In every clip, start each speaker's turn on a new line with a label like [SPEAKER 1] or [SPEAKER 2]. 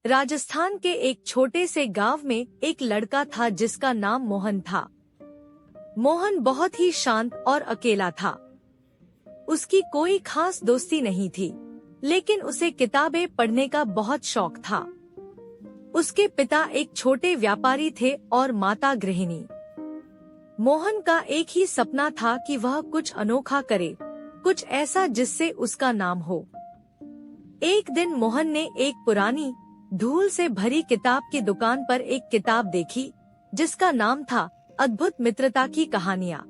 [SPEAKER 1] राजस्थान के एक छोटे से गांव में एक लड़का था जिसका नाम मोहन था। मोहन बहुत ही शांत और अकेला था। उसकी कोई खास दोस्ती नहीं थी, लेकिन उसे किताबें पढ़ने का बहुत शौक था। उसके पिता एक छोटे व्यापारी थे और माता गृहिणी। मोहन का एक ही सपना था कि वह कुछ अनोखा करे, कुछ ऐसा जिससे उसका नाम हो। एक दिन मोहन ने एक पुरानी धूल से भरी किताब की दुकान पर एक किताब देखी जिसका नाम था अद्भुत मित्रता की कहानियाँ।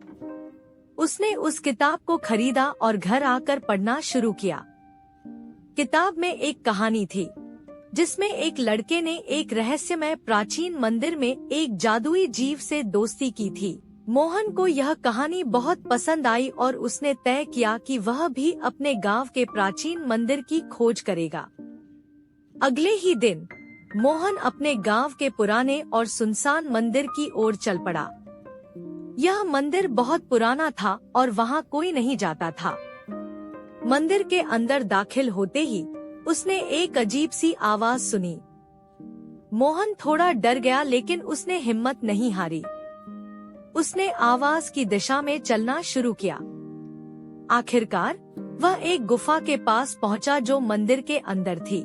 [SPEAKER 1] उसने उस किताब को खरीदा और घर आकर पढ़ना शुरू किया। किताब में एक कहानी थी जिसमें एक लड़के ने एक रहस्यमय प्राचीन मंदिर में एक जादुई जीव से दोस्ती की थी। मोहन को यह कहानी बहुत पसंद आई और उसने तय किया कि वह भी अपने गांव के प्राचीन मंदिर की खोज करेगा। अगले ही दिन मोहन अपने गांव के पुराने और सुनसान मंदिर की ओर चल पड़ा। यह मंदिर बहुत पुराना था और वहां कोई नहीं जाता था। मंदिर के अंदर दाखिल होते ही उसने एक अजीब सी आवाज सुनी। मोहन थोड़ा डर गया, लेकिन उसने हिम्मत नहीं हारी। उसने आवाज की दिशा में चलना शुरू किया। आखिरकार वह एक गुफा के पास पहुंचा जो मंदिर के अंदर थी।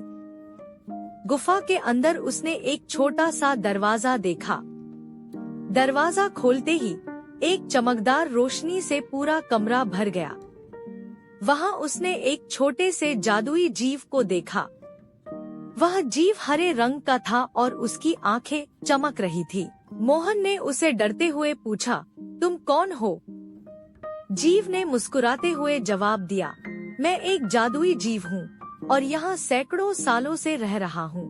[SPEAKER 1] गुफा के अंदर उसने एक छोटा सा दरवाजा देखा। दरवाजा खोलते ही एक चमकदार रोशनी से पूरा कमरा भर गया। वहां उसने एक छोटे से जादुई जीव को देखा। वह जीव हरे रंग का था और उसकी आंखें चमक रही थी। मोहन ने उसे डरते हुए पूछा, तुम कौन हो? जीव ने मुस्कुराते हुए जवाब दिया, मैं एक जादुई जीव हूँ और यहाँ सैकड़ों सालों से रह रहा हूँ।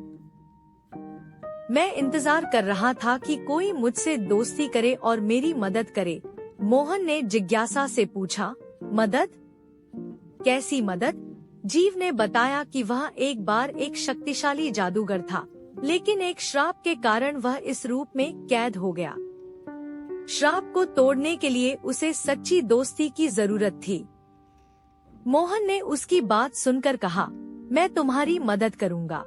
[SPEAKER 1] मैं इंतजार कर रहा था कि कोई मुझसे दोस्ती करे और मेरी मदद करे। मोहन ने जिज्ञासा से पूछा, मदद? कैसी मदद? जीव ने बताया कि वह एक बार एक शक्तिशाली जादूगर था, लेकिन एक श्राप के कारण वह इस रूप में कैद हो गया। श्राप को तोड़ने के लिए उसे सच्ची दोस्ती की जरूरत थी। मोहन ने उसकी बात सुनकर कहा, मैं तुम्हारी मदद करूंगा,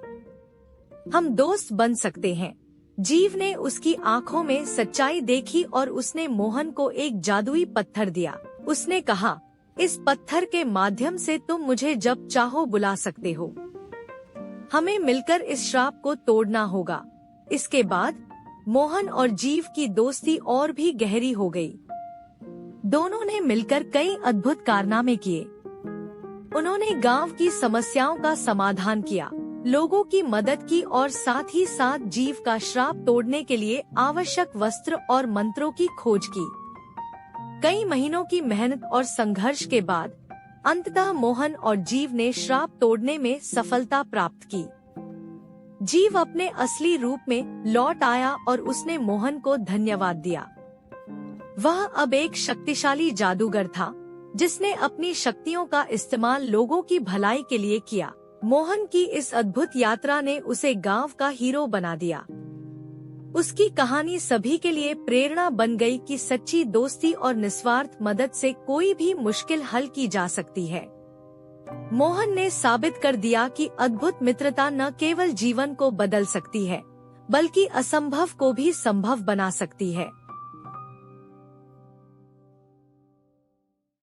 [SPEAKER 1] हम दोस्त बन सकते हैं। जीव ने उसकी आंखों में सच्चाई देखी और उसने मोहन को एक जादुई पत्थर दिया। उसने कहा, इस पत्थर के माध्यम से तुम मुझे जब चाहो बुला सकते हो। हमें मिलकर इस श्राप को तोड़ना होगा। इसके बाद मोहन और जीव की दोस्ती और भी गहरी हो गई। दोनों ने मिलकर कई अद्भुत कारनामे किए। उन्होंने गांव की समस्याओं का समाधान किया, लोगों की मदद की और साथ ही साथ जीव का श्राप तोड़ने के लिए आवश्यक वस्त्र और मंत्रों की खोज की। कई महीनों की मेहनत और संघर्ष के बाद अंततः मोहन और जीव ने श्राप तोड़ने में सफलता प्राप्त की। जीव अपने असली रूप में लौट आया और उसने मोहन को धन्यवाद दिया। वह अब एक शक्तिशाली जादूगर था जिसने अपनी शक्तियों का इस्तेमाल लोगों की भलाई के लिए किया। मोहन की इस अद्भुत यात्रा ने उसे गांव का हीरो बना दिया। उसकी कहानी सभी के लिए प्रेरणा बन गई कि सच्ची दोस्ती और निस्वार्थ मदद से कोई भी मुश्किल हल की जा सकती है। मोहन ने साबित कर दिया कि अद्भुत मित्रता न केवल जीवन को बदल सकती है, बल्कि असंभव को भी संभव बना सकती है।